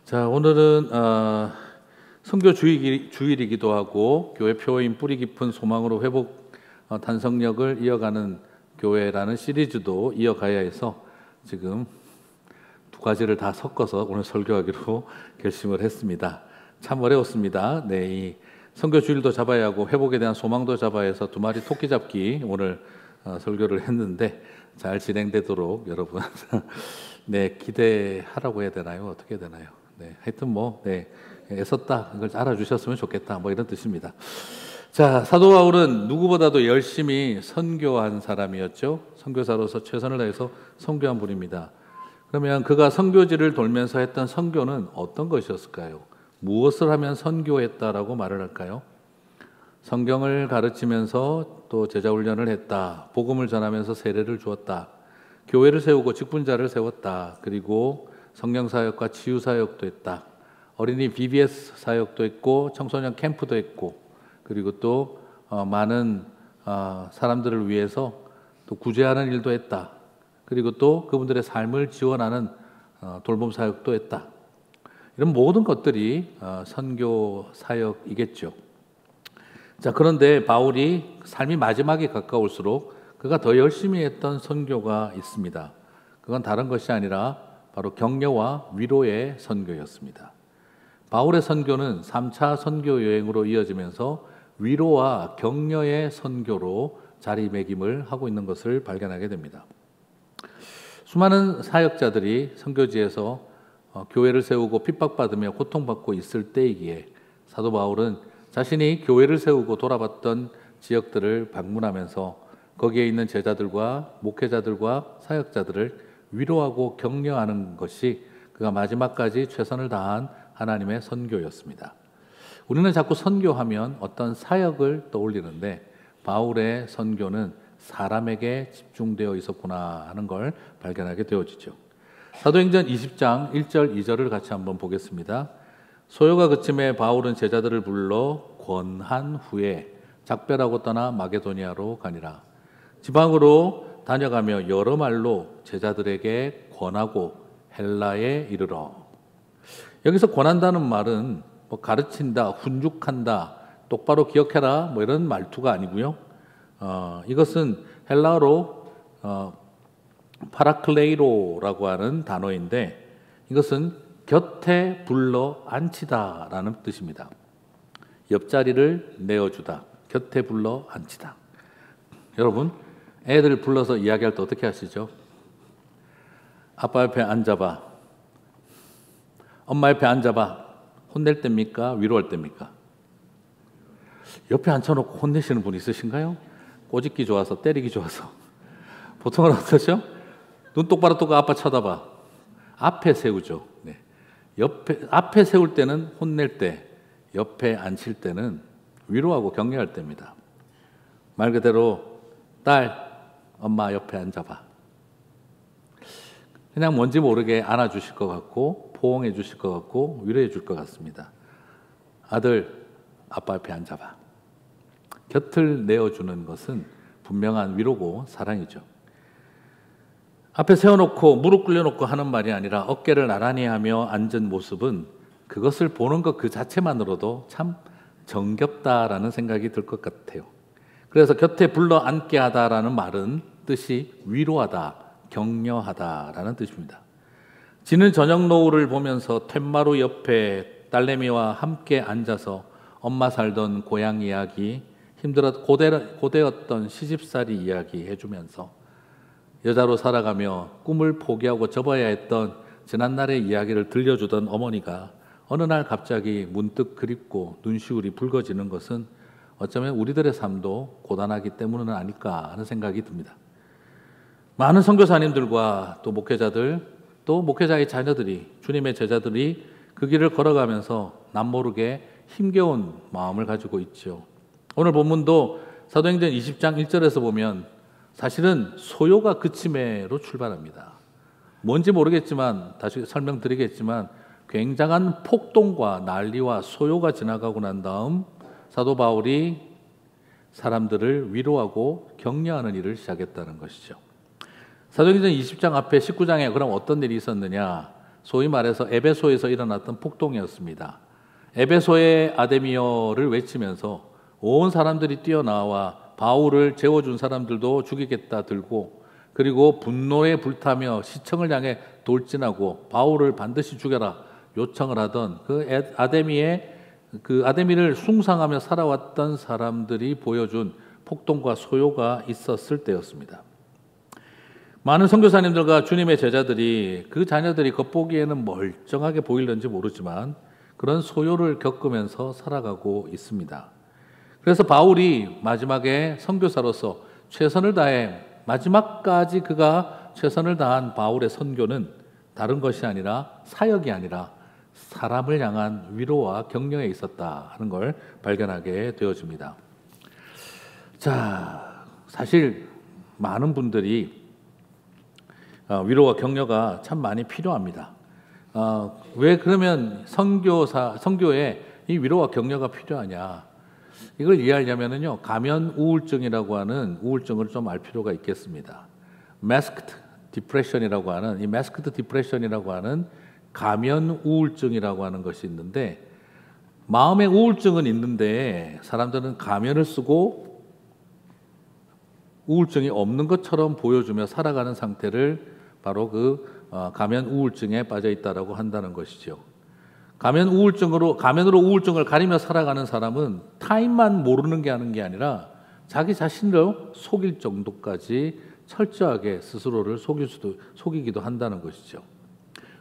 자, 오늘은 선교 주일이기도 하고 교회 표어인 뿌리 깊은 소망으로 회복 탄성력을 이어가는 교회라는 시리즈도 이어가야 해서 지금 두 가지를 다 섞어서 오늘 설교하기로 결심을 했습니다. 참 어려웠습니다. 네, 이 선교 주일도 잡아야 하고 회복에 대한 소망도 잡아야 해서 두 마리 토끼 잡기 오늘 설교를 했는데 잘 진행되도록 여러분 네, 기대하라고 해야 되나요? 어떻게 해야 되나요? 네, 하여튼 애썼다. 이걸 알아주셨으면 좋겠다. 이런 뜻입니다. 자, 사도 바울은 누구보다도 열심히 선교한 사람이었죠. 선교사로서 최선을 다해서 선교한 분입니다. 그러면 그가 선교지를 돌면서 했던 선교는 어떤 것이었을까요? 무엇을 하면 선교했다라고 말을 할까요? 성경을 가르치면서 또 제자훈련을 했다. 복음을 전하면서 세례를 주었다. 교회를 세우고 직분자를 세웠다. 그리고 성령사역과 치유사역도 했다. 어린이 BBS 사역도 했고 청소년 캠프도 했고 그리고 또 많은 사람들을 위해서 또 구제하는 일도 했다. 그리고 또 그분들의 삶을 지원하는 돌봄 사역도 했다. 이런 모든 것들이 선교 사역이겠죠. 자, 그런데 바울이 삶이 마지막에 가까울수록 그가 더 열심히 했던 선교가 있습니다. 그건 다른 것이 아니라 바로 격려와 위로의 선교였습니다. 바울의 선교는 3차 선교 여행으로 이어지면서 위로와 격려의 선교로 자리매김을 하고 있는 것을 발견하게 됩니다. 수많은 사역자들이 선교지에서 교회를 세우고 핍박받으며 고통받고 있을 때이기에 사도 바울은 자신이 교회를 세우고 돌아봤던 지역들을 방문하면서 거기에 있는 제자들과 목회자들과 사역자들을 위로하고 격려하는 것이 그가 마지막까지 최선을 다한 하나님의 선교였습니다. 우리는 자꾸 선교하면 어떤 사역을 떠올리는데 바울의 선교는 사람에게 집중되어 있었구나 하는 걸 발견하게 되어지죠. 사도행전 20장 1절 2절을 같이 한번 보겠습니다. 소요가 그침에 바울은 제자들을 불러 권한 후에 작별하고 떠나 마게도니아로 가니라. 지방으로 다녀가며 여러 말로 제자들에게 권하고 헬라에 이르러. 여기서 권한다는 말은 가르친다, 훈육한다, 똑바로 기억해라 이런 말투가 아니고요. 이것은 헬라어로 파라클레이로라고 하는 단어인데 이것은 곁에 불러 앉히다라는 뜻입니다. 옆자리를 내어주다, 곁에 불러 앉히다. 여러분, 애들 불러서 이야기할 때 어떻게 하시죠? 아빠 옆에 앉아봐. 엄마 옆에 앉아봐. 혼낼 때입니까? 위로할 때입니까? 옆에 앉혀놓고 혼내시는 분 있으신가요? 꼬집기 좋아서, 때리기 좋아서. 보통은 어떠죠? 눈 똑바로 뜨고 아빠 쳐다봐. 앞에 세우죠. 네. 앞에 세울 때는 혼낼 때, 옆에 앉힐 때는 위로하고 격려할 때입니다. 말 그대로 딸, 엄마 옆에 앉아봐. 그냥 뭔지 모르게 안아주실 것 같고 포옹해 주실 것 같고 위로해 줄 것 같습니다. 아들, 아빠 옆에 앉아봐. 곁을 내어주는 것은 분명한 위로고 사랑이죠. 앞에 세워놓고 무릎 꿇려놓고 하는 말이 아니라 어깨를 나란히 하며 앉은 모습은 그것을 보는 것 그 자체만으로도 참 정겹다라는 생각이 들 것 같아요. 그래서 곁에 불러 앉게 하다라는 말은 뜻이 위로하다, 격려하다라는 뜻입니다. 지는 저녁 노을을 보면서 툇마루 옆에 딸내미와 함께 앉아서 엄마 살던 고향 이야기, 고되었던 시집살이 이야기 해주면서 여자로 살아가며 꿈을 포기하고 접어야 했던 지난날의 이야기를 들려주던 어머니가 어느 날 갑자기 문득 그립고 눈시울이 붉어지는 것은 어쩌면 우리들의 삶도 고단하기 때문은 아닐까 하는 생각이 듭니다. 많은 선교사님들과 또 목회자들, 또 목회자의 자녀들이, 주님의 제자들이 그 길을 걸어가면서 남모르게 힘겨운 마음을 가지고 있죠. 오늘 본문도 사도행전 20장 1절에서 보면 사실은 소요가 그침에로 출발합니다. 뭔지 모르겠지만 다시 설명드리겠지만 굉장한 폭동과 난리와 소요가 지나가고 난 다음 사도 바울이 사람들을 위로하고 격려하는 일을 시작했다는 것이죠. 사도행전 20장 앞에 19장에 그럼 어떤 일이 있었느냐? 소위 말해서 에베소에서 일어났던 폭동이었습니다. 에베소의 아데미어를 외치면서 온 사람들이 뛰어나와 바울을 재워준 사람들도 죽이겠다 들고, 그리고 분노에 불타며 시청을 향해 돌진하고 바울을 반드시 죽여라 요청을 하던 그 아데미를 숭상하며 살아왔던 사람들이 보여준 폭동과 소요가 있었을 때였습니다. 많은 선교사님들과 주님의 제자들이 그 자녀들이 겉보기에는 멀쩡하게 보이는지 모르지만 그런 소요를 겪으면서 살아가고 있습니다. 그래서 바울이 마지막에 선교사로서 최선을 다해 마지막까지 그가 최선을 다한 바울의 선교는 다른 것이 아니라 사역이 아니라 사람을 향한 위로와 격려에 있었다 하는 걸 발견하게 되어집니다. 자, 사실 많은 분들이 위로와 격려가 참 많이 필요합니다. 왜 그러면 선교에 이 위로와 격려가 필요하냐? 이걸 이해하려면요, 가면 우울증이라고 하는 우울증을 좀 알 필요가 있겠습니다. masked depression이라고 하는, 이 masked depression이라고 하는 가면 우울증이라고 하는 것이 있는데, 마음의 우울증은 있는데 사람들은 가면을 쓰고 우울증이 없는 것처럼 보여주며 살아가는 상태를 바로 가면 우울증에 빠져 있다라고 한다는 것이죠. 가면으로 우울증을 가리며 살아가는 사람은 타인만 모르는 게 하는 게 아니라 자기 자신을 속일 정도까지 철저하게 스스로를 속이기도 한다는 것이죠.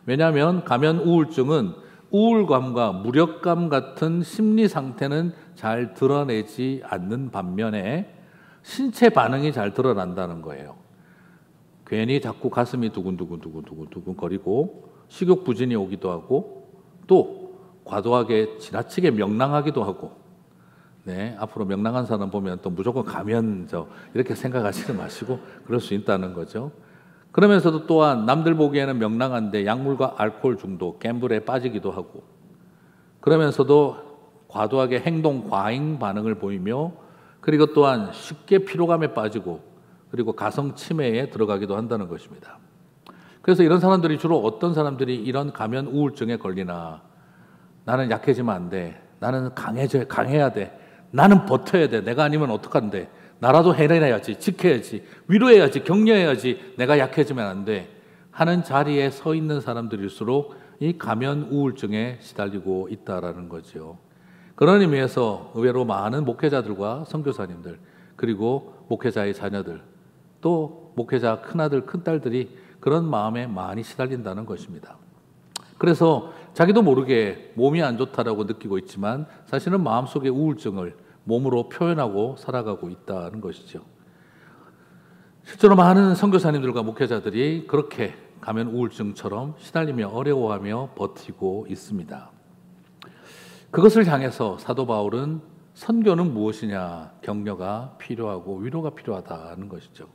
왜냐하면 가면 우울증은 우울감과 무력감 같은 심리 상태는 잘 드러내지 않는 반면에 신체 반응이 잘 드러난다는 거예요. 괜히 자꾸 가슴이 두근두근 거리고 식욕 부진이 오기도 하고, 또 과도하게 지나치게 명랑하기도 하고, 네, 앞으로 명랑한 사람 보면 또 무조건 가면 이렇게 생각하지는 마시고 그럴 수 있다는 거죠. 그러면서도 또한 남들 보기에는 명랑한데 약물과 알코올 중독, 갬블에 빠지기도 하고, 그러면서도 과도하게 행동 과잉 반응을 보이며, 그리고 또한 쉽게 피로감에 빠지고, 그리고 가성 치매에 들어가기도 한다는 것입니다. 그래서 이런 사람들이 주로 어떤 사람들이 이런 가면 우울증에 걸리나? 나는 약해지면 안 돼. 나는 강해야 돼. 나는 버텨야 돼. 내가 아니면 어떡한데? 나라도 해내야지. 지켜야지. 위로해야지. 격려해야지. 내가 약해지면 안 돼. 하는 자리에 서 있는 사람들일수록 이 가면 우울증에 시달리고 있다라는 거죠. 그런 의미에서 의외로 많은 목회자들과 선교사님들, 그리고 목회자의 자녀들, 또 목회자 큰아들, 큰딸들이 그런 마음에 많이 시달린다는 것입니다. 그래서 자기도 모르게 몸이 안 좋다라고 느끼고 있지만 사실은 마음속의 우울증을 몸으로 표현하고 살아가고 있다는 것이죠. 실제로 많은 선교사님들과 목회자들이 그렇게 가면 우울증처럼 시달리며 어려워하며 버티고 있습니다. 그것을 향해서 사도 바울은 선교는 무엇이냐, 격려가 필요하고 위로가 필요하다는 것이죠.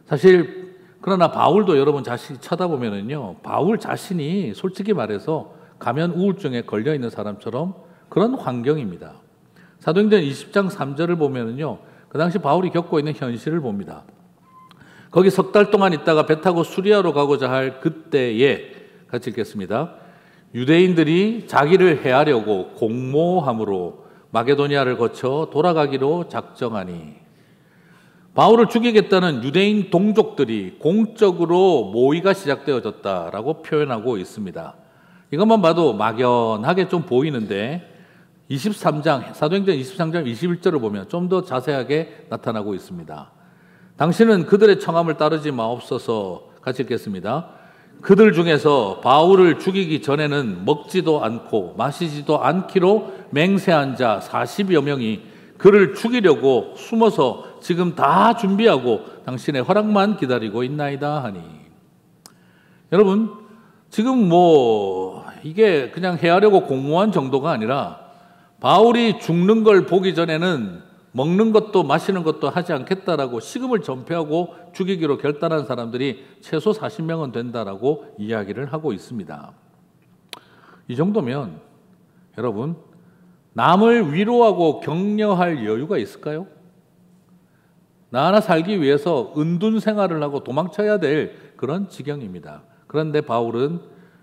사실 그러나 바울도 여러분 자신이 쳐다보면은요, 바울 자신이 솔직히 말해서 가면 우울증에 걸려 있는 사람처럼 그런 환경입니다. 사도행전 20장 3절을 보면은요, 그 당시 바울이 겪고 있는 현실을 봅니다. 거기 석 달 동안 있다가 배 타고 수리아로 가고자 할 그때에, 같이 읽겠습니다. 유대인들이 자기를 해하려고 공모함으로 마게도니아를 거쳐 돌아가기로 작정하니, 바울을 죽이겠다는 유대인 동족들이 공적으로 모의가 시작되어졌다라고 표현하고 있습니다. 이것만 봐도 막연하게 좀 보이는데 23장, 사도행전 23장 21절을 보면 좀 더 자세하게 나타나고 있습니다. 당신은 그들의 청함을 따르지 마옵소서. 같이 읽겠습니다. 그들 중에서 바울을 죽이기 전에는 먹지도 않고 마시지도 않기로 맹세한 자 40여 명이 그를 죽이려고 숨어서 지금 다 준비하고 당신의 허락만 기다리고 있나이다 하니. 여러분, 지금 이게 그냥 해하려고 공모한 정도가 아니라 바울이 죽는 걸 보기 전에는 먹는 것도 마시는 것도 하지 않겠다라고 식음을 전폐하고 죽이기로 결단한 사람들이 최소 40명은 된다라고 이야기를 하고 있습니다. 이 정도면 여러분, 남을 위로하고 격려할 여유가 있을까요? 나 하나 살기 위해서 은둔 생활을 하고 도망쳐야 될 그런 지경입니다. 그런데 바울은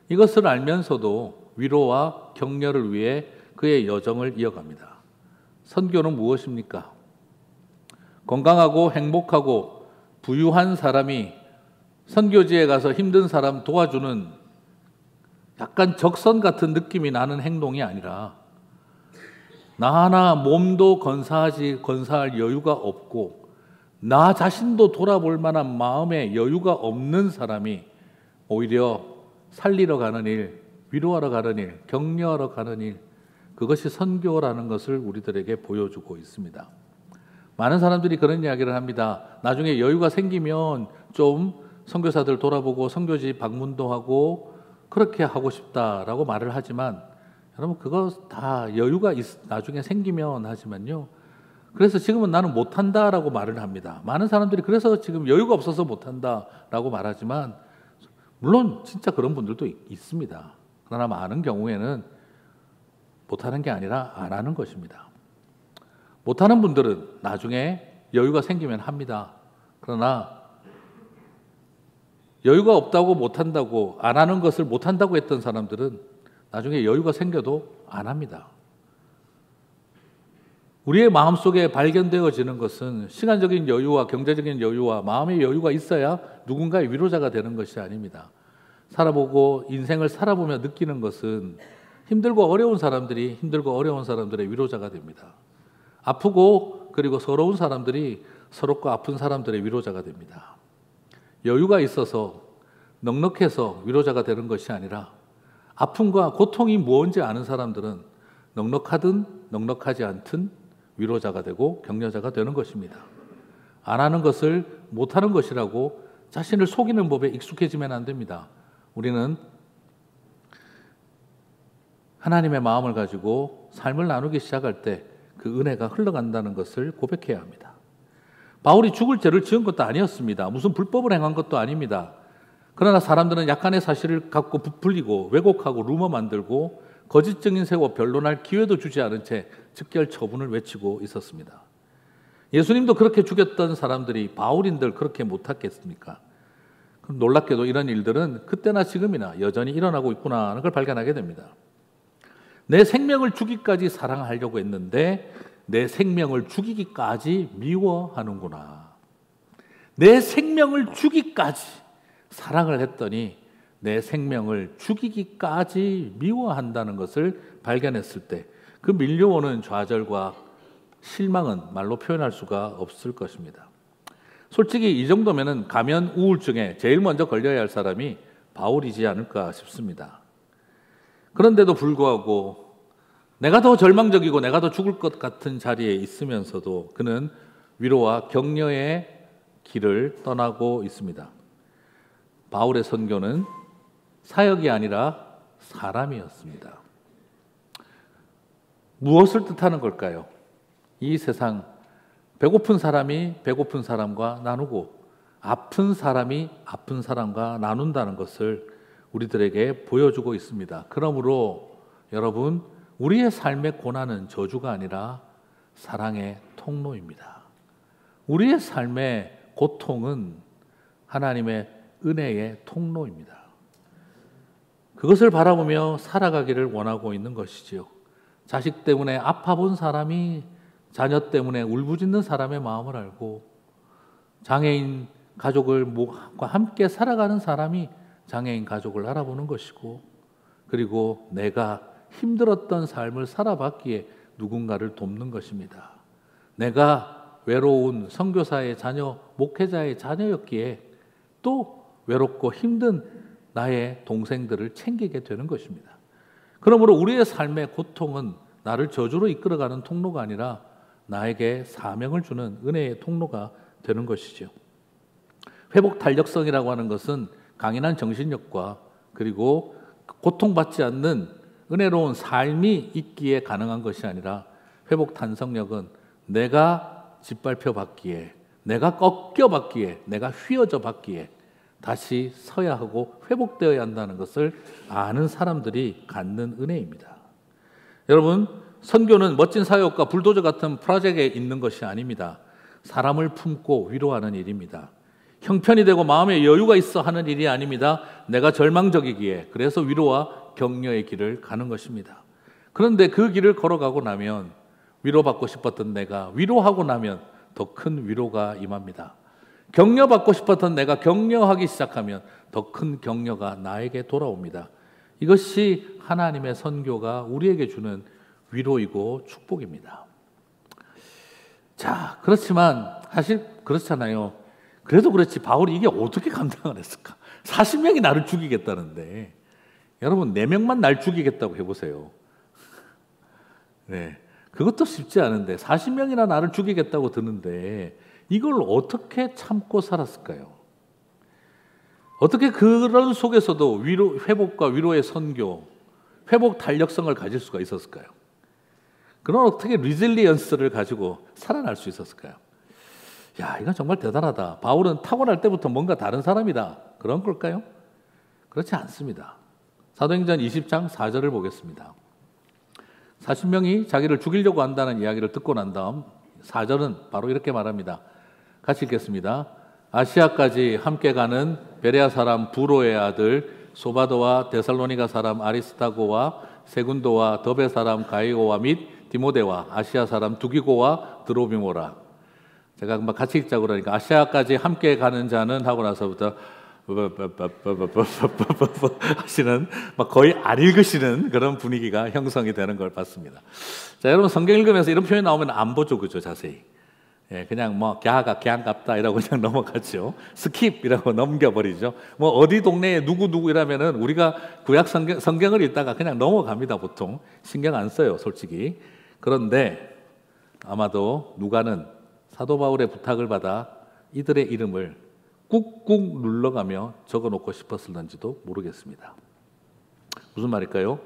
이것을 알면서도 위로와 격려를 위해 그의 여정을 이어갑니다. 선교는 무엇입니까? 건강하고 행복하고 부유한 사람이 선교지에 가서 힘든 사람 도와주는 약간 적선 같은 느낌이 나는 행동이 아니라, 나 하나 몸도 건사할 여유가 없고 나 자신도 돌아볼 만한 마음의 여유가 없는 사람이 오히려 살리러 가는 일, 위로하러 가는 일, 격려하러 가는 일, 그것이 선교라는 것을 우리들에게 보여주고 있습니다. 많은 사람들이 그런 이야기를 합니다. 나중에 여유가 생기면 좀 선교사들 돌아보고 선교지 방문도 하고 그렇게 하고 싶다라고 말을 하지만, 여러분 그거 다 여유가 나중에 생기면 하지만요, 그래서 지금은 나는 못한다라고 말을 합니다. 많은 사람들이 그래서 지금 여유가 없어서 못한다라고 말하지만, 물론 진짜 그런 분들도 있습니다. 그러나 많은 경우에는 못하는 게 아니라 안 하는 것입니다. 못하는 분들은 나중에 여유가 생기면 합니다. 그러나 여유가 없다고 못한다고, 안 하는 것을 못한다고 했던 사람들은 나중에 여유가 생겨도 안 합니다. 우리의 마음속에 발견되어지는 것은 시간적인 여유와 경제적인 여유와 마음의 여유가 있어야 누군가의 위로자가 되는 것이 아닙니다. 살아보고 인생을 살아보며 느끼는 것은 힘들고 어려운 사람들이 힘들고 어려운 사람들의 위로자가 됩니다. 아프고 그리고 서러운 사람들이 서럽고 아픈 사람들의 위로자가 됩니다. 여유가 있어서 넉넉해서 위로자가 되는 것이 아니라, 아픔과 고통이 무엇인지 아는 사람들은 넉넉하든 넉넉하지 않든 위로자가 되고 격려자가 되는 것입니다. 안 하는 것을 못하는 것이라고 자신을 속이는 법에 익숙해지면 안 됩니다. 우리는 하나님의 마음을 가지고 삶을 나누기 시작할 때 그 은혜가 흘러간다는 것을 고백해야 합니다. 바울이 죽을 죄를 지은 것도 아니었습니다. 무슨 불법을 행한 것도 아닙니다. 그러나 사람들은 약간의 사실을 갖고 부풀리고 왜곡하고 루머 만들고 거짓 증인 세워 변론할 기회도 주지 않은 채 즉결 처분을 외치고 있었습니다. 예수님도 그렇게 죽였던 사람들이 바울인들 그렇게 못했겠습니까? 그럼 놀랍게도 이런 일들은 그때나 지금이나 여전히 일어나고 있구나 하는 걸 발견하게 됩니다. 내 생명을 주기까지 사랑하려고 했는데 내 생명을 죽이기까지 미워하는구나. 내 생명을 주기까지 사랑을 했더니 내 생명을 죽이기까지 미워한다는 것을 발견했을 때 그 밀려오는 좌절과 실망은 말로 표현할 수가 없을 것입니다. 솔직히 이 정도면은 가면 우울증에 제일 먼저 걸려야 할 사람이 바울이지 않을까 싶습니다. 그런데도 불구하고 내가 더 절망적이고 내가 더 죽을 것 같은 자리에 있으면서도 그는 위로와 격려의 길을 떠나고 있습니다. 바울의 선교는 사역이 아니라 사람이었습니다. 무엇을 뜻하는 걸까요? 이 세상 배고픈 사람이 배고픈 사람과 나누고 아픈 사람이 아픈 사람과 나눈다는 것을 우리들에게 보여주고 있습니다. 그러므로 여러분, 우리의 삶의 고난은 저주가 아니라 사랑의 통로입니다. 우리의 삶의 고통은 하나님의 은혜의 통로입니다. 그것을 바라보며 살아가기를 원하고 있는 것이지요. 자식 때문에 아파본 사람이 자녀 때문에 울부짖는 사람의 마음을 알고, 장애인 가족과 함께 살아가는 사람이 장애인 가족을 알아보는 것이고, 그리고 내가 힘들었던 삶을 살아봤기에 누군가를 돕는 것입니다. 내가 외로운 선교사의 자녀, 목회자의 자녀였기에 또 외롭고 힘든 나의 동생들을 챙기게 되는 것입니다. 그러므로 우리의 삶의 고통은 나를 저주로 이끌어가는 통로가 아니라 나에게 사명을 주는 은혜의 통로가 되는 것이죠. 회복 탄력성이라고 하는 것은 강인한 정신력과 그리고 고통받지 않는 은혜로운 삶이 있기에 가능한 것이 아니라, 회복 탄성력은 내가 짓밟혀 봤기에, 내가 꺾여 봤기에, 내가 휘어져 봤기에 다시 서야 하고 회복되어야 한다는 것을 아는 사람들이 갖는 은혜입니다. 여러분, 선교는 멋진 사역과 불도저 같은 프로젝트에 있는 것이 아닙니다. 사람을 품고 위로하는 일입니다. 형편이 되고 마음에 여유가 있어 하는 일이 아닙니다. 내가 절망적이기에 그래서 위로와 격려의 길을 가는 것입니다. 그런데 그 길을 걸어가고 나면 위로받고 싶었던 내가 위로하고 나면 더 큰 위로가 임합니다. 격려받고 싶었던 내가 격려하기 시작하면 더 큰 격려가 나에게 돌아옵니다. 이것이 하나님의 선교가 우리에게 주는 위로이고 축복입니다. 자, 그렇지만 사실 그렇잖아요. 그래도 그렇지 바울이 이게 어떻게 감당을 했을까? 40명이 나를 죽이겠다는데 여러분 4명만 날 죽이겠다고 해보세요. 네, 그것도 쉽지 않은데 40명이나 나를 죽이겠다고 드는데 이걸 어떻게 참고 살았을까요? 어떻게 그런 속에서도 회복과 위로의 선교, 회복 탄력성을 가질 수가 있었을까요? 그런 어떻게 리질리언스를 가지고 살아날 수 있었을까요? 야, 이건 정말 대단하다. 바울은 타고날 때부터 뭔가 다른 사람이다. 그런 걸까요? 그렇지 않습니다. 사도행전 20장 4절을 보겠습니다. 40명이 자기를 죽이려고 한다는 이야기를 듣고 난 다음 4절은 바로 이렇게 말합니다. 같이 읽겠습니다. 아시아까지 함께 가는 베레아 사람 부로의 아들 소바도와 데살로니가 사람 아리스타고와 세군도와 더베 사람 가이오와 및 디모데와 아시아 사람 두기고와 드로비모라. 제가 같이 읽자고 그러니까 아시아까지 함께 가는 자는 하고 나서부터 하시는 막 거의 안 읽으시는 그런 분위기가 형성이 되는 걸 봤습니다. 자, 여러분 성경 읽으면서 이런 표현 나오면 안 보죠, 그죠? 자세히. 예, 그냥 뭐 갸가 갸갑다 이라고 그냥 넘어가죠. 스킵이라고 넘겨버리죠. 뭐 어디 동네에 누구 이라면은 우리가 구약 성경을 읽다가 그냥 넘어갑니다. 보통 신경 안 써요, 솔직히. 그런데 아마도 누가는 사도 바울의 부탁을 받아 이들의 이름을 꾹꾹 눌러가며 적어놓고 싶었을는지도 모르겠습니다. 무슨 말일까요?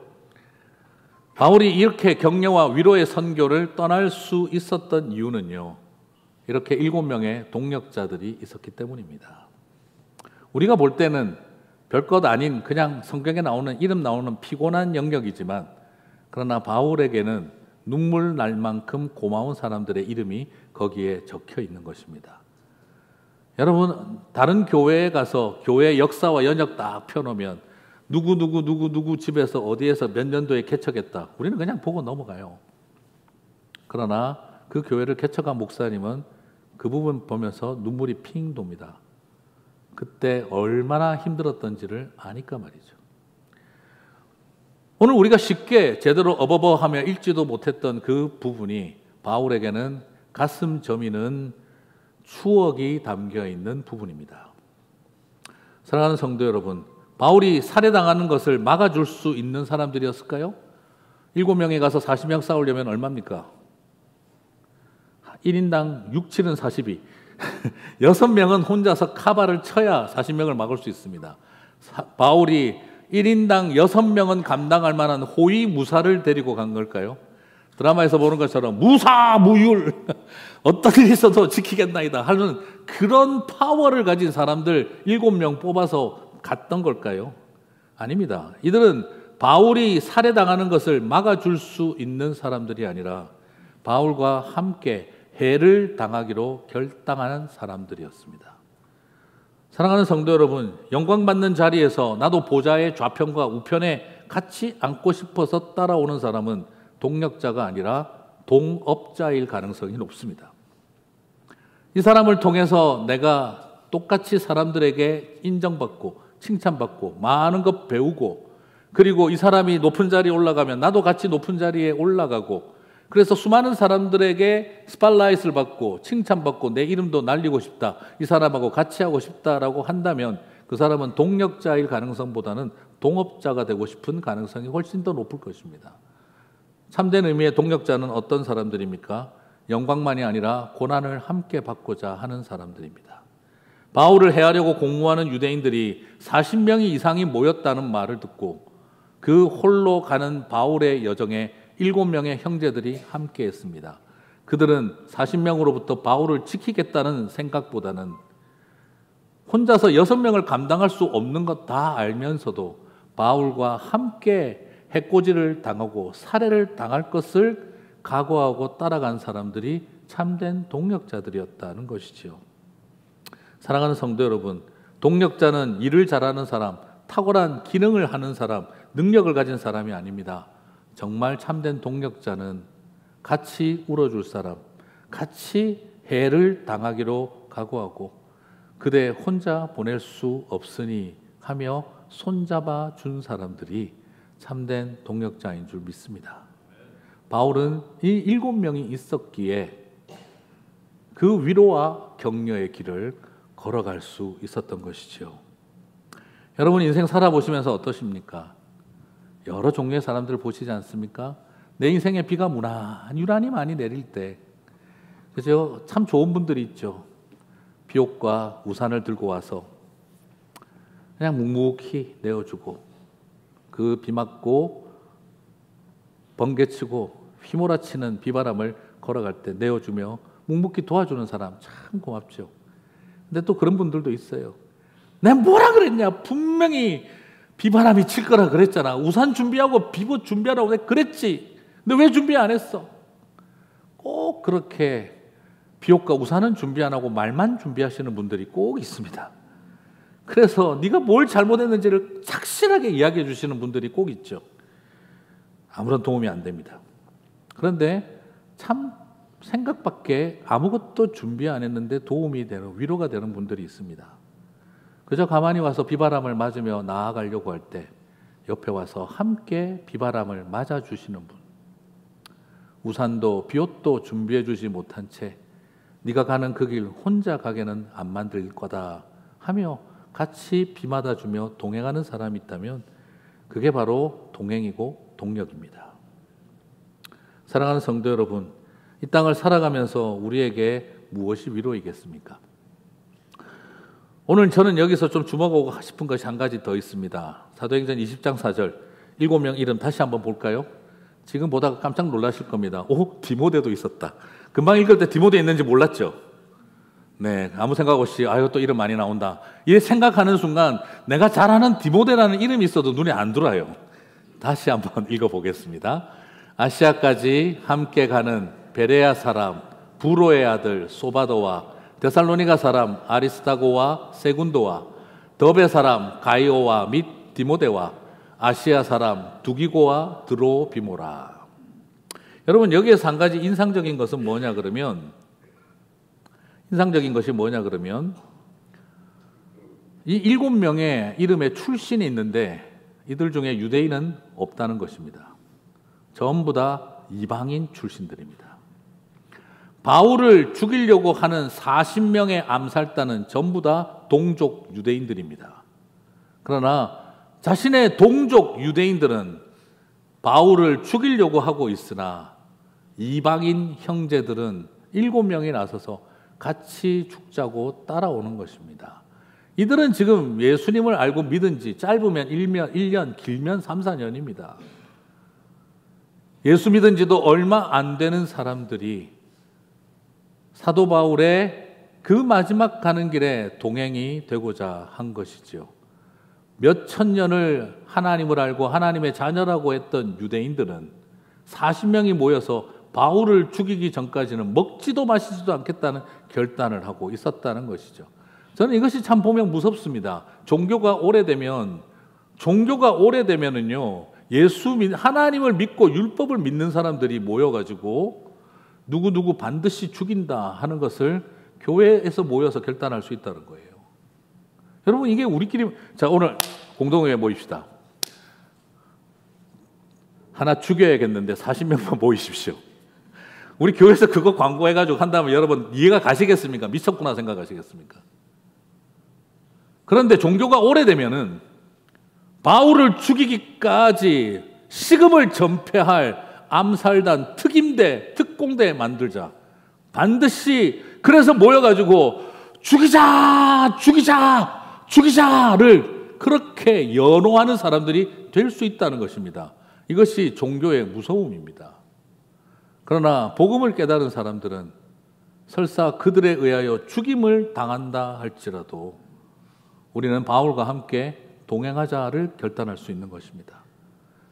바울이 이렇게 격려와 위로의 선교를 떠날 수 있었던 이유는요, 이렇게 7명의 동력자들이 있었기 때문입니다. 우리가 볼 때는 별것 아닌 그냥 성경에 나오는 이름 나오는 피곤한 영역이지만 그러나 바울에게는 눈물 날 만큼 고마운 사람들의 이름이 거기에 적혀 있는 것입니다. 여러분 다른 교회에 가서 교회 역사와 연역 딱 펴놓으면 누구 집에서 어디에서 몇 년도에 개척했다. 우리는 그냥 보고 넘어가요. 그러나 그 교회를 개척한 목사님은 그 부분 보면서 눈물이 핑 돕니다. 그때 얼마나 힘들었던지를 아니까 말이죠. 오늘 우리가 쉽게 제대로 어버버하며 읽지도 못했던 그 부분이 바울에게는 가슴 저미는 추억이 담겨 있는 부분입니다. 사랑하는 성도 여러분, 바울이 살해당하는 것을 막아줄 수 있는 사람들이었을까요? 7명에 가서 40명 싸우려면 얼마입니까? 1인당 6, 7은 42. 6명은 혼자서 카바를 쳐야 40명을 막을 수 있습니다. 바울이 1인당 6명은 감당할 만한 호위 무사를 데리고 간 걸까요? 드라마에서 보는 것처럼 무사무율 어떤 일이 있어도 지키겠나이다 하는 그런 파워를 가진 사람들 7명 뽑아서 갔던 걸까요? 아닙니다. 이들은 바울이 살해당하는 것을 막아줄 수 있는 사람들이 아니라 바울과 함께 해를 당하기로 결단하는 사람들이었습니다. 사랑하는 성도 여러분, 영광받는 자리에서 나도 보좌의 좌편과 우편에 같이 앉고 싶어서 따라오는 사람은 동력자가 아니라 동업자일 가능성이 높습니다. 이 사람을 통해서 내가 똑같이 사람들에게 인정받고 칭찬받고 많은 것 배우고 그리고 이 사람이 높은 자리에 올라가면 나도 같이 높은 자리에 올라가고 그래서 수많은 사람들에게 스팟라이트를 받고 칭찬받고 내 이름도 날리고 싶다. 이 사람하고 같이 하고 싶다라고 한다면 그 사람은 동력자일 가능성보다는 동업자가 되고 싶은 가능성이 훨씬 더 높을 것입니다. 참된 의미의 동력자는 어떤 사람들입니까? 영광만이 아니라 고난을 함께 받고자 하는 사람들입니다. 바울을 해하려고 공모하는 유대인들이 40명이 이상이 모였다는 말을 듣고 그 홀로 가는 바울의 여정에 7명의 형제들이 함께 했습니다. 그들은 40명으로부터 바울을 지키겠다는 생각보다는 혼자서 6명을 감당할 수 없는 것 다 알면서도 바울과 함께 해코지를 당하고 살해를 당할 것을 각오하고 따라간 사람들이 참된 동력자들이었다는 것이지요. 사랑하는 성도 여러분, 동력자는 일을 잘하는 사람, 탁월한 기능을 하는 사람, 능력을 가진 사람이 아닙니다. 정말 참된 동력자는 같이 울어줄 사람, 같이 해를 당하기로 각오하고 그대 혼자 보낼 수 없으니 하며 손잡아 준 사람들이 참된 동력자인 줄 믿습니다. 바울은 이 7명이 있었기에 그 위로와 격려의 길을 걸어갈 수 있었던 것이죠. 여러분 인생 살아보시면서 어떠십니까? 여러 종류의 사람들을 보시지 않습니까? 내 인생에 비가 유난히 많이 내릴 때 그죠? 참 좋은 분들이 있죠. 비옷과 우산을 들고 와서 그냥 묵묵히 내어주고 그 비 맞고 번개치고 휘몰아치는 비바람을 걸어갈 때 내어주며 묵묵히 도와주는 사람 참 고맙죠. 근데 또 그런 분들도 있어요. 내가 뭐라 그랬냐? 분명히 비바람이 칠 거라 그랬잖아. 우산 준비하고 비옷 준비하라고 내가 그랬지. 근데 왜 준비 안 했어? 꼭 그렇게 비옷과 우산은 준비 안 하고 말만 준비하시는 분들이 꼭 있습니다. 그래서 네가 뭘 잘못했는지를 착실하게 이야기해 주시는 분들이 꼭 있죠. 아무런 도움이 안 됩니다. 그런데 참 생각밖에 아무것도 준비 안 했는데 도움이 되는, 위로가 되는 분들이 있습니다. 그저 가만히 와서 비바람을 맞으며 나아가려고 할 때 옆에 와서 함께 비바람을 맞아주시는 분, 우산도 비옷도 준비해 주지 못한 채 네가 가는 그 길 혼자 가게는 안 만들 거다 하며 같이 비 맞아주며 동행하는 사람이 있다면 그게 바로 동행이고 동력입니다. 사랑하는 성도 여러분, 이 땅을 살아가면서 우리에게 무엇이 위로이겠습니까? 오늘 저는 여기서 좀 주목하고 싶은 것이 한 가지 더 있습니다. 사도행전 20장 4절 7명 이름 다시 한번 볼까요? 지금 보다가 깜짝 놀라실 겁니다. 오, 디모데도 있었다. 금방 읽을 때 디모데 있는지 몰랐죠? 네, 아무 생각 없이 아유 또 이름 많이 나온다. 이 생각하는 순간 내가 잘 아는 디모데라는 이름이 있어도 눈에 안 들어와요. 다시 한번 읽어보겠습니다. 아시아까지 함께 가는 베레아 사람 부로의 아들 소바도와 데살로니가 사람 아리스타고와 세군도와 더베 사람 가이오와 및 디모데와 아시아 사람 두기고와 드로비모라. 여러분 여기에서 한 가지 인상적인 것이 뭐냐 그러면 이 7명의 이름에 출신이 있는데 이들 중에 유대인은 없다는 것입니다. 전부 다 이방인 출신들입니다. 바울을 죽이려고 하는 40명의 암살단은 전부 다 동족 유대인들입니다. 그러나 자신의 동족 유대인들은 바울을 죽이려고 하고 있으나 이방인 형제들은 7명이 나서서 같이 죽자고 따라오는 것입니다. 이들은 지금 예수님을 알고 믿은 지 짧으면 1년, 길면 3, 4년입니다. 예수 믿은 지도 얼마 안 되는 사람들이 사도 바울의 그 마지막 가는 길에 동행이 되고자 한 것이죠. 몇천 년을 하나님을 알고 하나님의 자녀라고 했던 유대인들은 40명이 모여서 바울을 죽이기 전까지는 먹지도 마시지도 않겠다는 결단을 하고 있었다는 것이죠. 저는 이것이 참 보면 무섭습니다. 종교가 오래되면은요, 하나님을 믿고 율법을 믿는 사람들이 모여가지고 누구 반드시 죽인다 하는 것을 교회에서 모여서 결단할 수 있다는 거예요. 여러분 이게 우리끼리 자 오늘 공동회에 모입시다. 하나 죽여야겠는데 40명만 모이십시오. 우리 교회에서 그거 광고해가지고 한다면 여러분 이해가 가시겠습니까? 미쳤구나 생각하시겠습니까? 그런데 종교가 오래되면은 바울을 죽이기까지 시금을 전폐할 암살단, 특임대, 특공대 만들자. 반드시 그래서 모여가지고 죽이자를 그렇게 연호하는 사람들이 될 수 있다는 것입니다. 이것이 종교의 무서움입니다. 그러나 복음을 깨달은 사람들은 설사 그들에 의하여 죽임을 당한다 할지라도 우리는 바울과 함께 동행하자를 결단할 수 있는 것입니다.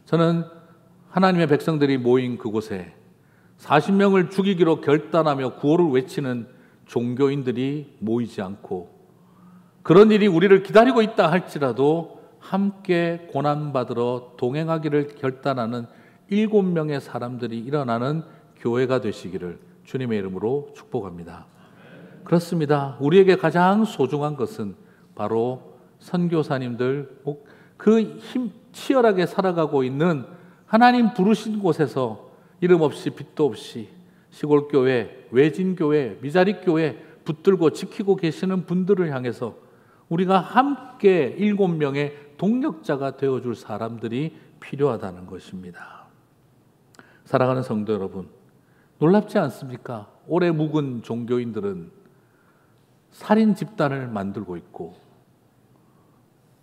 저는 하나님의 백성들이 모인 그곳에 40명을 죽이기로 결단하며 구호를 외치는 종교인들이 모이지 않고 그런 일이 우리를 기다리고 있다 할지라도 함께 고난받으러 동행하기를 결단하는 7명의 사람들이 일어나는 교회가 되시기를 주님의 이름으로 축복합니다. 그렇습니다. 우리에게 가장 소중한 것은 바로 선교사님들, 그 치열하게 살아가고 있는 하나님 부르신 곳에서 이름 없이 빛도 없이 시골교회, 외진교회, 미자립교회 붙들고 지키고 계시는 분들을 향해서 우리가 함께 7명의 동력자가 되어줄 사람들이 필요하다는 것입니다. 사랑하는 성도 여러분, 놀랍지 않습니까? 오래 묵은 종교인들은 살인 집단을 만들고 있고,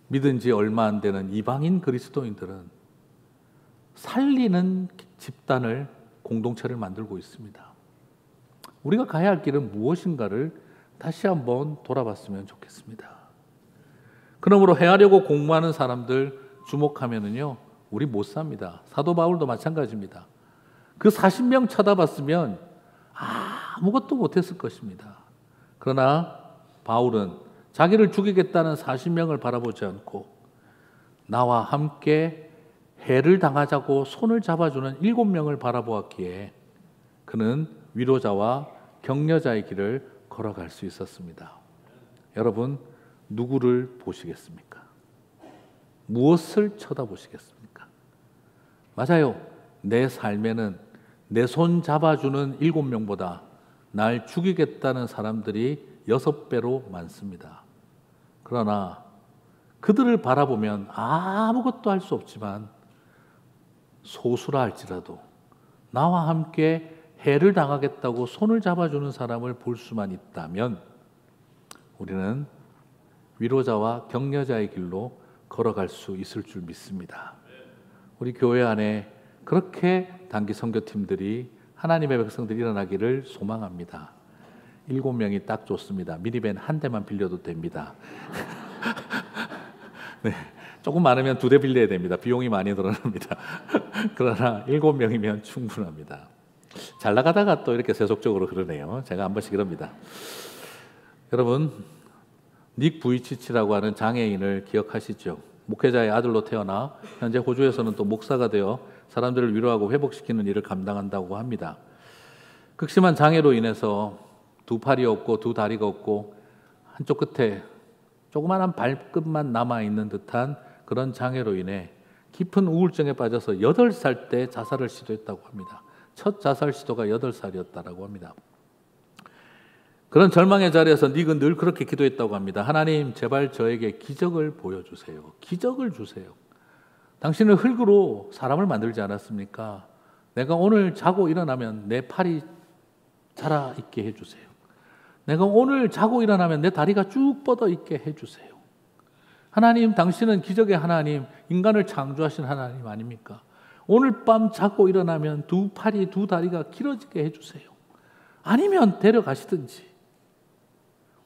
믿은 지 얼마 안 되는 이방인 그리스도인들은 살리는 집단을, 공동체를 만들고 있습니다. 우리가 가야 할 길은 무엇인가를 다시 한번 돌아봤으면 좋겠습니다. 그러므로 헤아려고 공부하는 사람들 주목하면은요, 우리 못 삽니다. 사도 바울도 마찬가지입니다. 그 40명 쳐다봤으면 아무것도 못했을 것입니다. 그러나 바울은 자기를 죽이겠다는 40명을 바라보지 않고 나와 함께 해를 당하자고 손을 잡아주는 7명을 바라보았기에 그는 위로자와 격려자의 길을 걸어갈 수 있었습니다. 여러분, 누구를 보시겠습니까? 무엇을 쳐다보시겠습니까? 맞아요. 내 삶에는 내 손 잡아주는 7명보다 날 죽이겠다는 사람들이 6배로 많습니다. 그러나 그들을 바라보면 아무것도 할 수 없지만 소수라 할지라도 나와 함께 해를 당하겠다고 손을 잡아주는 사람을 볼 수만 있다면 우리는 위로자와 격려자의 길로 걸어갈 수 있을 줄 믿습니다. 우리 교회 안에 그렇게 단기 선교팀들이, 하나님의 백성들이 일어나기를 소망합니다. 7명이 딱 좋습니다. 미니밴 한 대만 빌려도 됩니다. 네, 조금 많으면 2대 빌려야 됩니다. 비용이 많이 들어갑니다. 그러나 7명이면 충분합니다. 잘 나가다가 또 이렇게 세속적으로 그러네요. 제가 한 번씩 이럽니다. 여러분, 닉 부이치치라고 하는 장애인을 기억하시죠? 목회자의 아들로 태어나 현재 호주에서는 또 목사가 되어 사람들을 위로하고 회복시키는 일을 감당한다고 합니다. 극심한 장애로 인해서 2 팔이 없고 2 다리가 없고 한쪽 끝에 조그마한 발끝만 남아있는 듯한 그런 장애로 인해 깊은 우울증에 빠져서 8살 때 자살을 시도했다고 합니다. 첫 자살 시도가 8살이었다고 합니다. 그런 절망의 자리에서 닉은 늘 그렇게 기도했다고 합니다. 하나님, 제발 저에게 기적을 보여주세요. 기적을 주세요. 당신은 흙으로 사람을 만들지 않았습니까? 내가 오늘 자고 일어나면 내 팔이 자라있게 해주세요. 내가 오늘 자고 일어나면 내 다리가 쭉 뻗어있게 해주세요. 하나님, 당신은 기적의 하나님, 인간을 창조하신 하나님 아닙니까? 오늘 밤 자고 일어나면 2 팔이 2 다리가 길어지게 해주세요. 아니면 데려가시든지.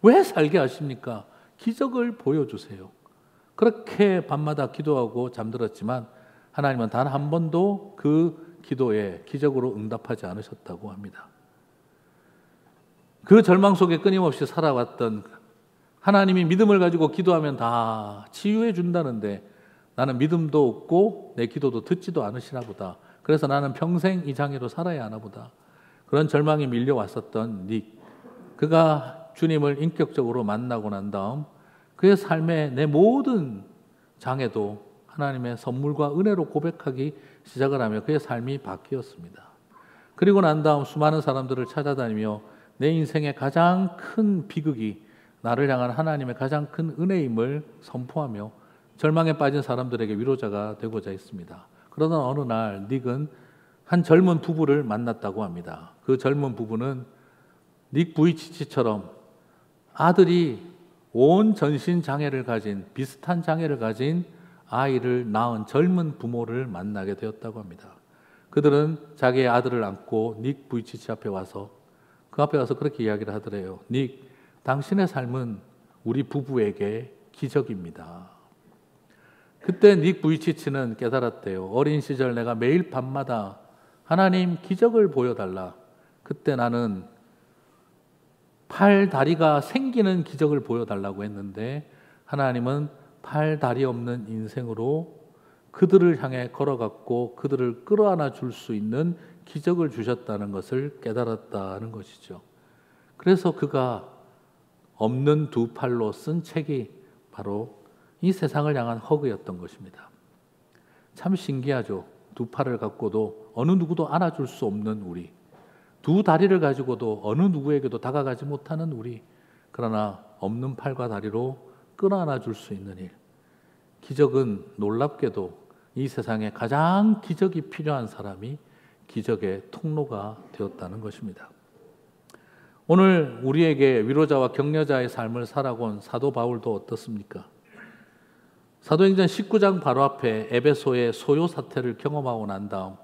왜 살게 하십니까? 기적을 보여주세요. 그렇게 밤마다 기도하고 잠들었지만 하나님은 단 한 번도 그 기도에 기적으로 응답하지 않으셨다고 합니다. 그 절망 속에 끊임없이 살아왔던 하나님이 믿음을 가지고 기도하면 다 치유해 준다는데 나는 믿음도 없고 내 기도도 듣지도 않으시나 보다. 그래서 나는 평생 이 장애로 살아야 하나 보다. 그런 절망이 밀려왔었던 닉. 그가 주님을 인격적으로 만나고 난 다음 그의 삶의 내 모든 장애도 하나님의 선물과 은혜로 고백하기 시작을 하며 그의 삶이 바뀌었습니다. 그리고 난 다음 수많은 사람들을 찾아다니며 내 인생의 가장 큰 비극이 나를 향한 하나님의 가장 큰 은혜임을 선포하며 절망에 빠진 사람들에게 위로자가 되고자 했습니다. 그러던 어느 날 닉은 한 젊은 부부를 만났다고 합니다. 그 젊은 부부는 닉 부이치치처럼 아들이 온 전신 장애를 가진, 비슷한 장애를 가진 아이를 낳은 젊은 부모를 만나게 되었다고 합니다. 그들은 자기의 아들을 안고 닉 부이치치 앞에 와서 그 앞에 와서 그렇게 이야기를 하더래요. 닉, 당신의 삶은 우리 부부에게 기적입니다. 그때 닉 부이치치는 깨달았대요. 어린 시절 내가 매일 밤마다 하나님 기적을 보여달라. 그때 나는 팔, 다리가 생기는 기적을 보여달라고 했는데 하나님은 팔, 다리 없는 인생으로 그들을 향해 걸어갔고 그들을 끌어안아 줄 수 있는 기적을 주셨다는 것을 깨달았다는 것이죠. 그래서 그가 없는 두 팔로 쓴 책이 바로 이 세상을 향한 허그였던 것입니다. 참 신기하죠. 두 팔을 갖고도 어느 누구도 안아줄 수 없는 우리, 두 다리를 가지고도 어느 누구에게도 다가가지 못하는 우리, 그러나 없는 팔과 다리로 끌어안아 줄 수 있는 일. 기적은 놀랍게도 이 세상에 가장 기적이 필요한 사람이 기적의 통로가 되었다는 것입니다. 오늘 우리에게 위로자와 격려자의 삶을 살아온 사도 바울도 어떻습니까? 사도행전 19장 바로 앞에 에베소의 소요 사태를 경험하고 난 다음,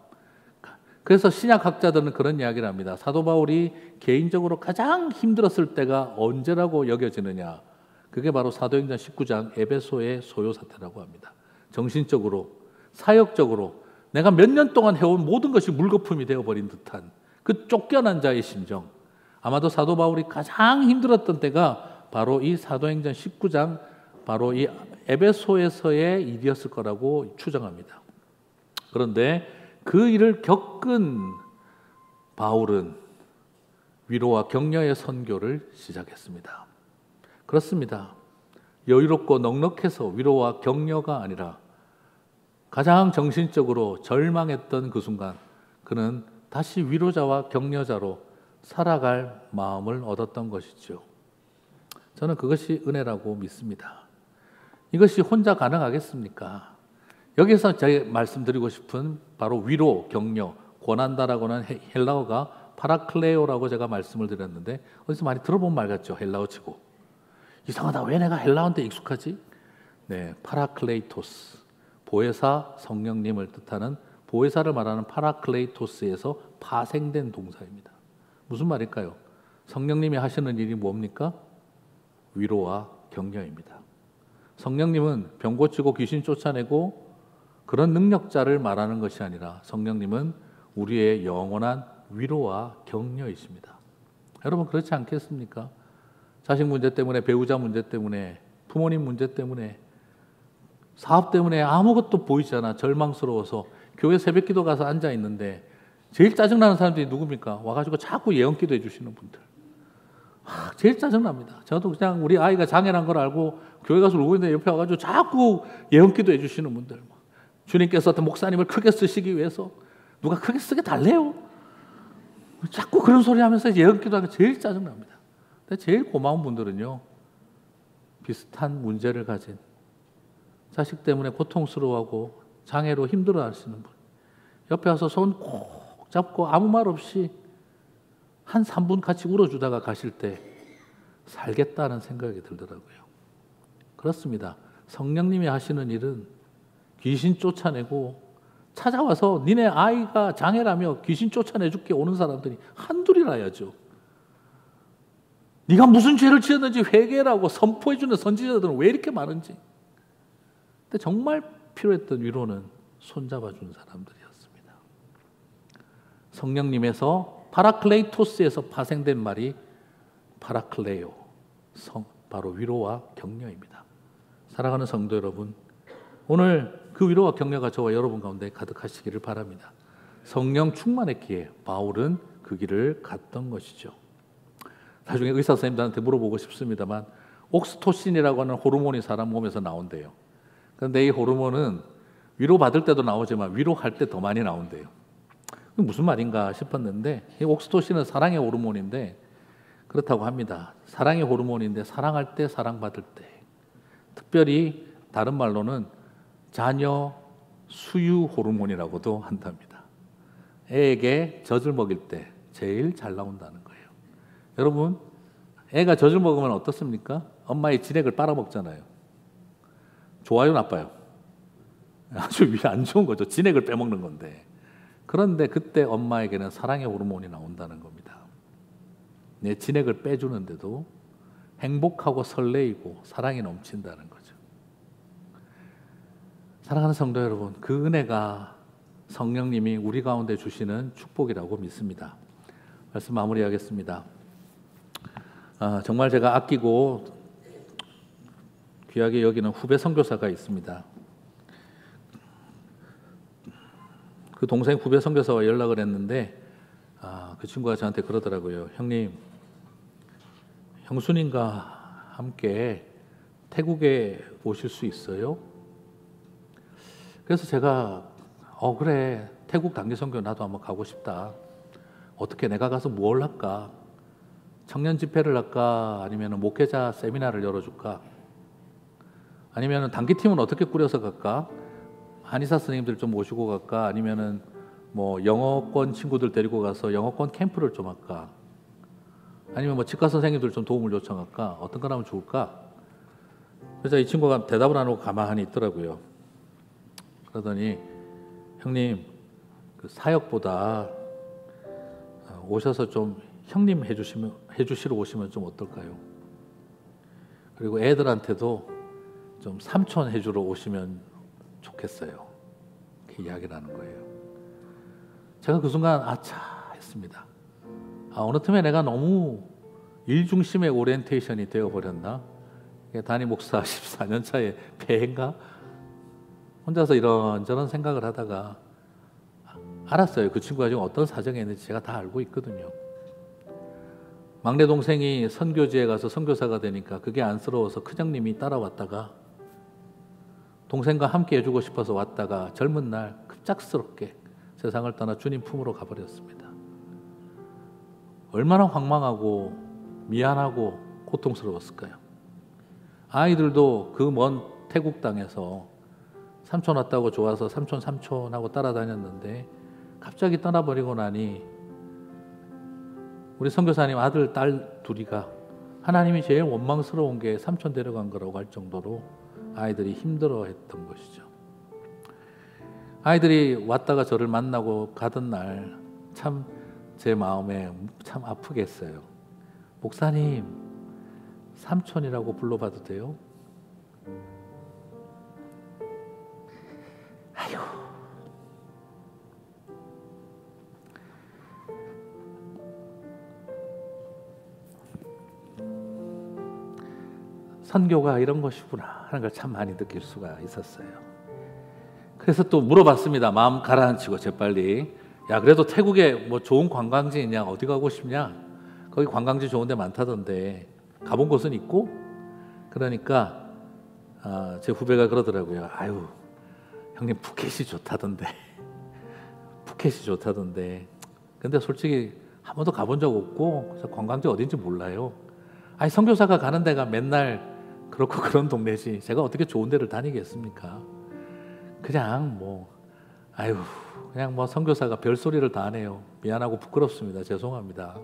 그래서 신약학자들은 그런 이야기를 합니다. 사도 바울이 개인적으로 가장 힘들었을 때가 언제라고 여겨지느냐? 그게 바로 사도행전 19장 에베소의 소요 사태라고 합니다. 정신적으로, 사역적으로 내가 몇 년 동안 해온 모든 것이 물거품이 되어버린 듯한 그 쫓겨난 자의 심정. 아마도 사도 바울이 가장 힘들었던 때가 바로 이 사도행전 19장 바로 이 에베소에서의 일이었을 거라고 추정합니다. 그런데 그 일을 겪은 바울은 위로와 격려의 선교를 시작했습니다. 그렇습니다. 여유롭고 넉넉해서 위로와 격려가 아니라 가장 정신적으로 절망했던 그 순간 그는 다시 위로자와 격려자로 살아갈 마음을 얻었던 것이죠. 저는 그것이 은혜라고 믿습니다. 이것이 혼자 가능하겠습니까? 여기서 제가 말씀드리고 싶은 바로 위로, 격려, 권한다라고는 헬라어가 파라클레오라고 제가 말씀을 드렸는데 어디서 많이 들어본 말 같죠? 헬라어 치고. 이상하다. 왜 내가 헬라어한테 익숙하지? 네, 파라클레이토스. 보혜사 성령님을 뜻하는 보혜사를 말하는 파라클레이토스에서 파생된 동사입니다. 무슨 말일까요? 성령님이 하시는 일이 뭡니까? 위로와 격려입니다. 성령님은 병 고치고 귀신 쫓아내고 그런 능력자를 말하는 것이 아니라 성령님은 우리의 영원한 위로와 격려이십니다. 여러분 그렇지 않겠습니까? 자식 문제 때문에, 배우자 문제 때문에, 부모님 문제 때문에, 사업 때문에 아무것도 보이지 않아 절망스러워서 교회 새벽기도 가서 앉아 있는데 제일 짜증나는 사람들이 누굽니까? 와가지고 자꾸 예언기도 해주시는 분들. 제일 짜증납니다. 저도 그냥 우리 아이가 장애란 걸 알고 교회 가서 울고 있는데 옆에 와가지고 자꾸 예언기도 해주시는 분들. 주님께서 목사님을 크게 쓰시기 위해서 누가 크게 쓰게 달래요. 자꾸 그런 소리 하면서 예언기도 하는 게 제일 짜증납니다. 근데 제일 고마운 분들은요, 비슷한 문제를 가진 자식 때문에 고통스러워하고 장애로 힘들어하시는 분, 옆에 와서 손 꼭 잡고 아무 말 없이 한 3분 같이 울어주다가 가실 때 살겠다는 생각이 들더라고요. 그렇습니다. 성령님이 하시는 일은 귀신 쫓아내고 찾아와서 니네 아이가 장애라며 귀신 쫓아내줄게 오는 사람들이 한둘이라야죠. 네가 무슨 죄를 지었는지 회개라고 선포해주는 선지자들은 왜 이렇게 많은지. 근데 정말 필요했던 위로는 손잡아준 사람들이었습니다. 성령님에서 파라클레이토스에서 파생된 말이 파라클레오, 바로 위로와 격려입니다. 사랑하는 성도 여러분, 오늘 그 위로와 격려가 저와 여러분 가운데 가득하시기를 바랍니다. 성령 충만했기에 바울은 그 길을 갔던 것이죠. 나중에 의사 선생님들한테 물어보고 싶습니다만 옥스토신이라고 하는 호르몬이 사람 몸에서 나온대요. 그런데 이 호르몬은 위로받을 때도 나오지만 위로할 때 더 많이 나온대요. 무슨 말인가 싶었는데 이 옥스토신은 사랑의 호르몬인데 그렇다고 합니다. 사랑의 호르몬인데 사랑할 때, 사랑받을 때, 특별히 다른 말로는 자녀 수유 호르몬이라고도 한답니다. 애에게 젖을 먹일 때 제일 잘 나온다는 거예요. 여러분, 애가 젖을 먹으면 어떻습니까? 엄마의 진액을 빨아먹잖아요. 좋아요, 나빠요? 아주 안 좋은 거죠. 진액을 빼먹는 건데. 그런데 그때 엄마에게는 사랑의 호르몬이 나온다는 겁니다. 내 진액을 빼주는데도 행복하고 설레이고 사랑이 넘친다는 거죠. 사랑하는 성도 여러분, 그 은혜가 성령님이 우리 가운데 주시는 축복이라고 믿습니다. 말씀 마무리하겠습니다. 정말 제가 아끼고 귀하게 여기는 후배 선교사가 있습니다. 그 동생 후배 선교사와 연락을 했는데 그 친구가 저한테 그러더라고요. 형님, 형수님과 함께 태국에 오실 수 있어요? 그래서 제가 그래, 태국 단기 선교 나도 한번 가고 싶다. 어떻게 내가 가서 뭘 할까? 청년 집회를 할까? 아니면 목회자 세미나를 열어줄까? 아니면 단기팀은 어떻게 꾸려서 갈까? 한의사 선생님들 좀 모시고 갈까? 아니면은 뭐 영어권 친구들 데리고 가서 영어권 캠프를 좀 할까? 아니면 뭐 치과 선생님들 좀 도움을 요청할까? 어떤 걸 하면 좋을까? 그래서 이 친구가 대답을 안 하고 가만히 있더라고요. 그러더니 형님, 그 사역보다 오셔서 좀 형님 해주시러 오시면 좀 어떨까요? 그리고 애들한테도 좀 삼촌 해주러 오시면 좋겠어요. 이렇게 이야기를 하는 거예요. 제가 그 순간 아차 했습니다. 어느 틈에 내가 너무 일 중심의 오리엔테이션이 되어버렸나? 담임 목사 14년 차에 폐해인가? 혼자서 이런저런 생각을 하다가 알았어요. 그 친구가 지금 어떤 사정에 있는지 제가 다 알고 있거든요. 막내 동생이 선교지에 가서 선교사가 되니까 그게 안쓰러워서 큰형님이 따라왔다가 동생과 함께 해주고 싶어서 왔다가 젊은 날 급작스럽게 세상을 떠나 주님 품으로 가버렸습니다. 얼마나 황망하고 미안하고 고통스러웠을까요? 아이들도 그 먼 태국 땅에서 삼촌 왔다고 좋아서 삼촌 하고 따라다녔는데 갑자기 떠나버리고 나니 우리 선교사님 아들, 딸 둘이가 하나님이 제일 원망스러운 게 삼촌 데려간 거라고 할 정도로 아이들이 힘들어했던 것이죠. 아이들이 왔다가 저를 만나고 가던 날 참 제 마음에 참 아프게 했어요. 목사님, 삼촌이라고 불러봐도 돼요? 아유. 선교가 이런 것이구나 하는 걸 참 많이 느낄 수가 있었어요. 그래서 또 물어봤습니다. 마음 가라앉히고 재빨리. 야, 그래도 태국에 뭐 좋은 관광지 있냐? 어디 가고 싶냐? 거기 관광지 좋은 데 많다던데 가본 곳은 있고? 그러니까 제 후배가 그러더라고요. 아유, 형님 푸켓이 좋다던데. 푸켓이 좋다던데. 근데 솔직히 한 번도 가본 적 없고 관광지 어딘지 몰라요. 아니, 선교사가 가는 데가 맨날 그렇고 그런 동네지 제가 어떻게 좋은 데를 다니겠습니까? 그냥 그냥 선교사가 별소리를 다 하네요. 미안하고 부끄럽습니다. 죄송합니다.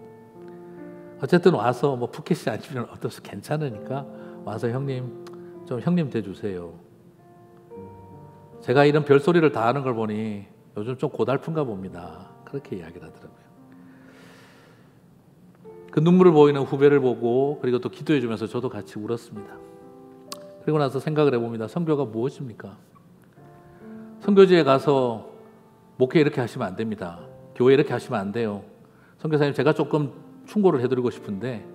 어쨌든 와서 푸켓이 아니면 어떠서 괜찮으니까 와서 형님 좀 형님 돼주세요. 제가 이런 별소리를 다 하는 걸 보니 요즘 좀 고달픈가 봅니다. 그렇게 이야기를 하더라고요. 그 눈물을 보이는 후배를 보고 그리고 또 기도해 주면서 저도 같이 울었습니다. 그리고 나서 생각을 해봅니다. 선교가 무엇입니까? 선교지에 가서 목회 이렇게 하시면 안 됩니다. 교회 이렇게 하시면 안 돼요. 선교사님, 제가 조금 충고를 해드리고 싶은데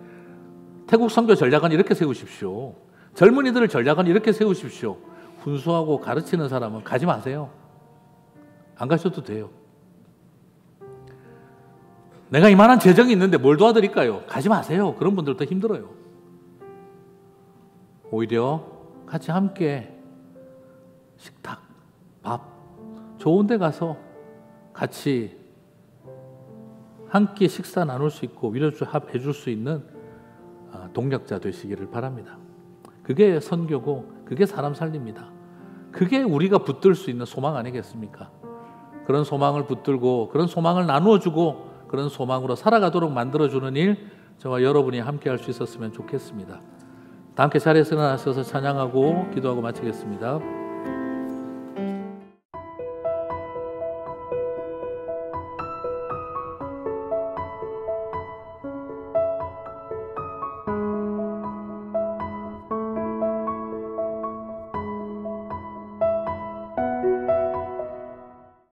태국 선교 전략은 이렇게 세우십시오. 젊은이들을 전략은 이렇게 세우십시오. 훈수하고 가르치는 사람은 가지 마세요. 안 가셔도 돼요. 내가 이만한 재정이 있는데 뭘 도와드릴까요? 가지 마세요. 그런 분들도 힘들어요. 오히려 같이 함께 식탁, 밥, 좋은 데 가서 같이 한 끼 식사 나눌 수 있고 위로해 줄 수 있는 동력자 되시기를 바랍니다. 그게 선교고 그게 사람 살립니다. 그게 우리가 붙들 수 있는 소망 아니겠습니까? 그런 소망을 붙들고 그런 소망을 나누어주고 그런 소망으로 살아가도록 만들어주는 일, 저와 여러분이 함께 할 수 있었으면 좋겠습니다. 다 함께 자리에서 일어나셔서 찬양하고 기도하고 마치겠습니다.